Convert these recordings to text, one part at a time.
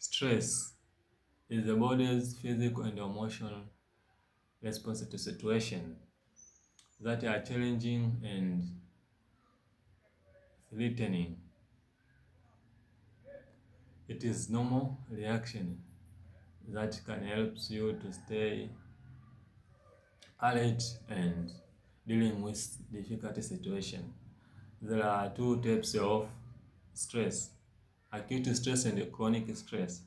Stress is the body's physical and emotional response to situations that are challenging and threatening. It is normal reaction that can help you to stay alert and dealing with difficult situations. There are two types of stress: acute stress and chronic stress.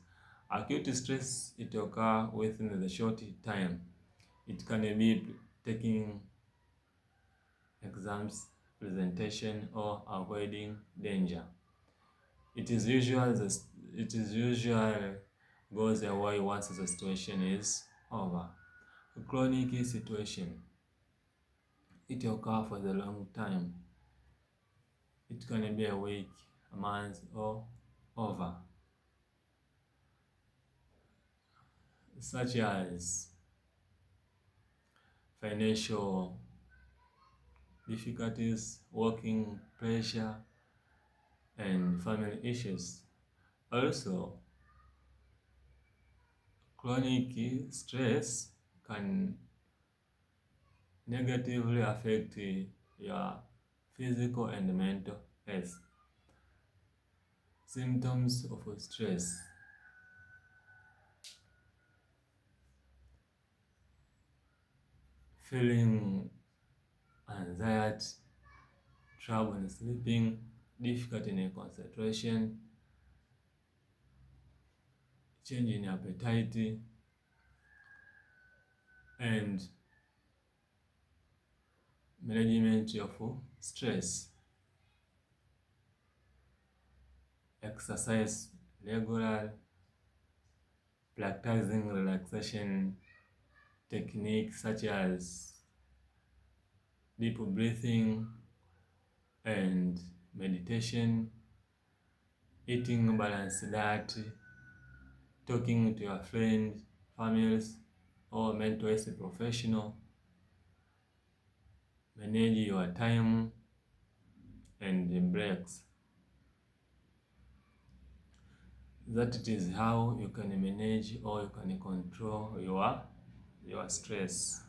Acute stress, it occurs within the short time. It can be taking exams, presentation, or avoiding danger. It is usual goes away once the situation is over. A chronic situation, it occurs for the long time. It can be a week, a month, or over, such as financial difficulties, working pressure, and family issues. Also, chronic stress can negatively affect your physical and mental health. Symptoms of stress: feeling anxiety, trouble in sleeping, difficulty in concentration, change in appetite, and management of stress. Exercise regular, practicing relaxation techniques such as deep breathing and meditation, eating balanced diet, talking to your friends, families, or mental health professional, manage your time and breaks. That it is how you can manage or you can control your stress.